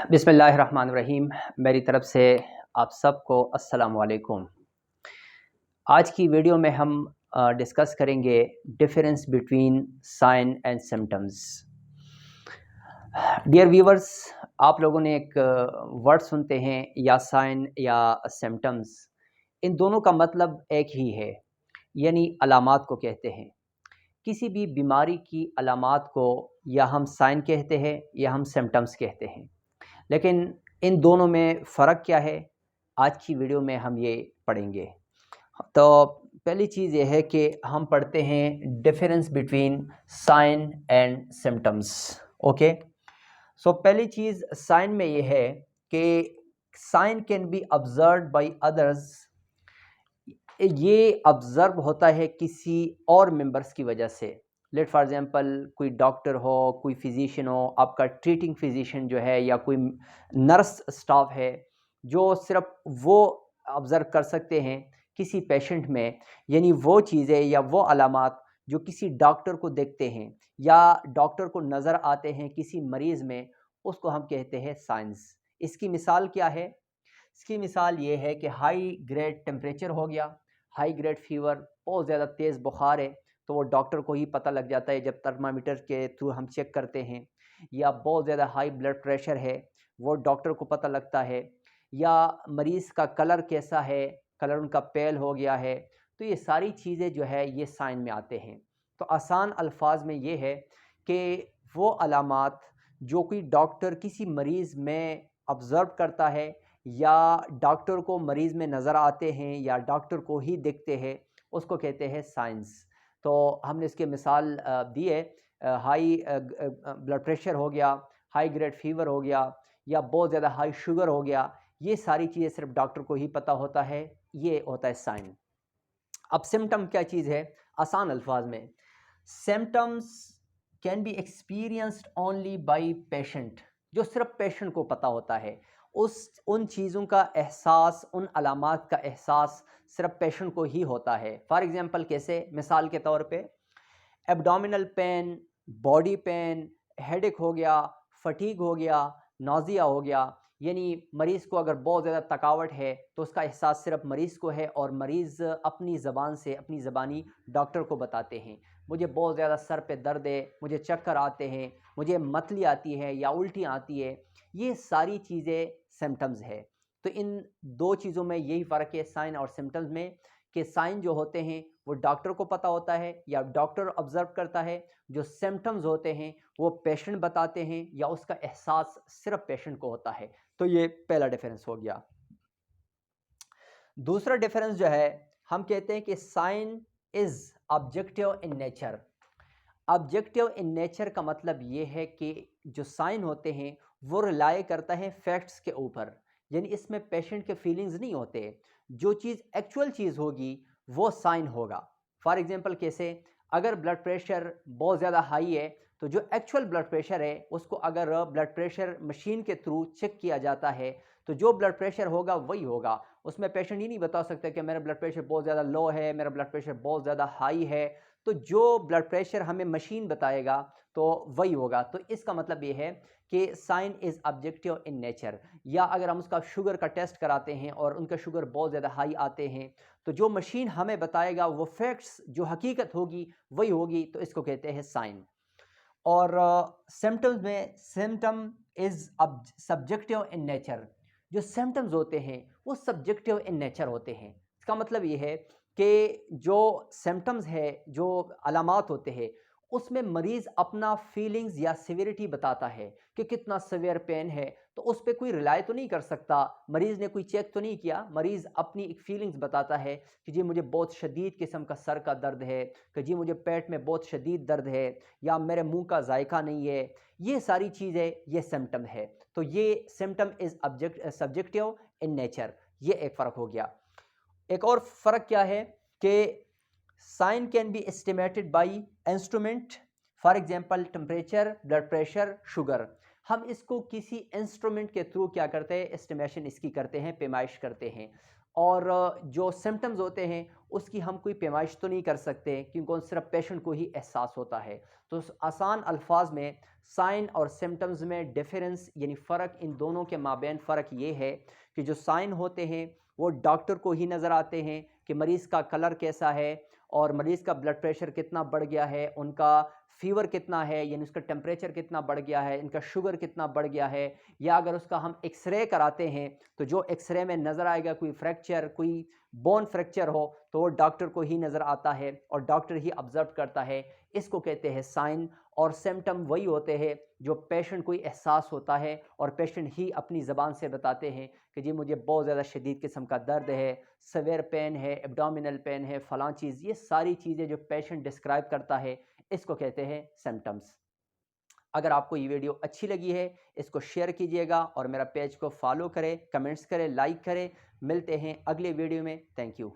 बिस्मिल्लाहिर्रहमानिर्रहीम। मेरी तरफ से आप सबको अस्सलाम वालेकुम। आज की वीडियो में हम डिस्कस करेंगे difference between sign and symptoms. Dear viewers, आप लोगों ने एक वर्ड सुनते हैं या साइन या सिम्टम्स। इन दोनों का मतलब एक ही है, यानी अलामात को कहते हैं। किसी भी बीमारी की अलामात को या हम साइन कहते हैं या हम सिम्टम्स कहते हैं, लेकिन इन दोनों में फ़र्क क्या है, आज की वीडियो में हम ये पढ़ेंगे। तो पहली चीज़ ये है कि हम पढ़ते हैं difference between sign and symptoms. Okay, so पहली चीज़ साइन में ये है कि sign can be observed by others. ये ऑब्ज़र्व होता है किसी और मेंबर्स की वजह से। लेट फॉर एग्जांपल, कोई डॉक्टर हो, कोई फिजिशियन हो, आपका ट्रीटिंग फिजिशियन जो है, या कोई नर्स स्टाफ है, जो सिर्फ वो ऑब्ज़र्व कर सकते हैं किसी पेशेंट में। यानी वो चीज़ें या वो अलामात जो किसी डॉक्टर को देखते हैं या डॉक्टर को नज़र आते हैं किसी मरीज़ में, उसको हम कहते हैं साइंस। इसकी मिसाल क्या है? इसकी मिसाल ये है कि हाई ग्रेड टेम्परेचर हो गया, हाई ग्रेड फीवर, बहुत ज़्यादा तेज़ बुखार है, तो वो डॉक्टर को ही पता लग जाता है जब थर्मामीटर के थ्रू हम चेक करते हैं। या बहुत ज़्यादा हाई ब्लड प्रेशर है, वो डॉक्टर को पता लगता है। या मरीज़ का कलर कैसा है, कलर उनका पेल हो गया है, तो ये सारी चीज़ें जो है ये साइन में आते हैं। तो आसान अल्फाज में ये है कि वो अलामात जो कोई डॉक्टर किसी मरीज़ में ऑब्ज़र्व करता है या डॉक्टर को मरीज़ में नज़र आते हैं या डॉक्टर को ही दिखते हैं, उसको कहते हैं साइंस। तो हमने इसके मिसाल दी है, हाई ब्लड प्रेशर हो गया, हाई ग्रेड फीवर हो गया, या बहुत ज़्यादा हाई शुगर हो गया। ये सारी चीज़ें सिर्फ डॉक्टर को ही पता होता है, ये होता है साइन। अब सिम्टम क्या चीज़ है? आसान अल्फाज में, symptoms can be experienced only by patient. जो सिर्फ पेशेंट को पता होता है, उन चीज़ों का एहसास, उन अलामात का एहसास सिर्फ पेशेंट को ही होता है। फॉर एग्जांपल कैसे? मिसाल के तौर पे, abdominal pain, body pain, headache हो गया, फटीग हो गया, नाज़िया हो गया। यानी मरीज़ को अगर बहुत ज़्यादा थकावट है तो उसका एहसास सिर्फ मरीज़ को है, और मरीज़ अपनी ज़बान से, अपनी ज़बानी डॉक्टर को बताते हैं, मुझे बहुत ज़्यादा सर पे दर्द है, मुझे चक्कर आते हैं, मुझे मतली आती है या उल्टी आती है। ये सारी चीज़ें सिम्टम्स है। तो इन दो चीज़ों में यही फ़र्क है साइन और सिम्टम्स में, कि साइन जो होते हैं वो डॉक्टर को पता होता है या डॉक्टर ऑब्जर्व करता है, जो सिम्टम्स होते हैं वो पेशेंट बताते हैं या उसका एहसास सिर्फ पेशेंट को होता है। तो ये पहला डिफरेंस हो गया। दूसरा डिफरेंस जो है, हम कहते हैं कि sign is objective in nature. Objective in nature का मतलब ये है कि जो साइन होते हैं वो रिलाय करता है फैक्ट्स के ऊपर, यानी इसमें पेशेंट के फीलिंग्स नहीं होते। जो चीज़ एक्चुअल चीज़ होगी वो साइन होगा। फॉर एग्जांपल कैसे? अगर ब्लड प्रेशर बहुत ज़्यादा हाई है, तो जो एक्चुअल ब्लड प्रेशर है उसको अगर ब्लड प्रेशर मशीन के थ्रू चेक किया जाता है, तो जो ब्लड प्रेशर होगा वही होगा। उसमें पेशेंट ये नहीं बता सकता कि मेरा ब्लड प्रेशर बहुत ज़्यादा लो है, मेरा ब्लड प्रेशर बहुत ज़्यादा हाई है। तो जो ब्लड प्रेशर हमें मशीन बताएगा तो वही होगा। तो इसका मतलब ये है कि sign is objective in nature. या अगर हम उसका शुगर का टेस्ट कराते हैं और उनका शुगर बहुत ज़्यादा हाई आते हैं, तो जो मशीन हमें बताएगा वो फैक्ट्स, जो हकीकत होगी वही होगी, तो इसको कहते हैं साइन। और सिम्टम्स में, symptom is subjective in nature. जो सिम्टम्स होते हैं वो सब्जेक्टिव इन नेचर होते हैं। इसका मतलब ये है कि जो सिम्टम्स है, जो अलामात होते हैं, उसमें मरीज़ अपना फीलिंग्स या सिवियरिटी बताता है कि कितना सिवियर पेन है। तो उस पे कोई रिलाय तो नहीं कर सकता, मरीज़ ने कोई चेक तो नहीं किया, मरीज़ अपनी एक फीलिंग्स बताता है कि जी मुझे बहुत शदीद किस्म का सर का दर्द है, कि जी मुझे पेट में बहुत शदीद दर्द है, या मेरे मुंह का जायका नहीं है। ये सारी चीज़ें ये सिम्टम है। तो ये symptom is subjective in nature. ये एक फ़र्क हो गया। एक और फ़र्क क्या है कि sign can be estimated by instrument. For example temperature, blood pressure, sugar. हम इसको किसी इंस्ट्रूमेंट के थ्रू क्या करते हैं? एस्टिमेशन इसकी करते हैं, पैमाइश करते हैं। और जो सिम्टम्स होते हैं उसकी हम कोई पैमाइश तो नहीं कर सकते क्योंकि उन सिर्फ पेशेंट को ही एहसास होता है। तो आसान अल्फाज में साइन और सिम्टम्स में डिफरेंस यानी फ़र्क, इन दोनों के माबैन फ़र्क ये है कि जो साइन होते हैं वो डॉक्टर को ही नज़र आते हैं कि मरीज़ का कलर कैसा है और मरीज़ का ब्लड प्रेशर कितना बढ़ गया है, उनका फ़ीवर कितना है यानी उसका टेम्परेचर कितना बढ़ गया है, इनका शुगर कितना बढ़ गया है, या अगर उसका हम एक्सरे कराते हैं तो जो एक्सरे में नज़र आएगा कोई फ्रैक्चर, कोई बोन फ्रैक्चर हो तो वो डॉक्टर को ही नज़र आता है और डॉक्टर ही ऑब्जर्व करता है। इसको कहते हैं साइन। और सिम्टम वही होते हैं जो पेशेंट को ही एहसास होता है और पेशेंट ही अपनी ज़बान से बताते हैं कि जी मुझे बहुत ज़्यादा शदीद किस्म का दर्द है, सवेयर पेन है, एब्डोमिनल पेन है, फ़लाँ चीज़, ये सारी चीज़ें जो पेशेंट डिस्क्राइब करता है इसको कहते हैं सिम्टम्स। अगर आपको ये वीडियो अच्छी लगी है इसको शेयर कीजिएगा और मेरा पेज को फॉलो करें, कमेंट्स करें, लाइक करें। मिलते हैं अगले वीडियो में। Thank you.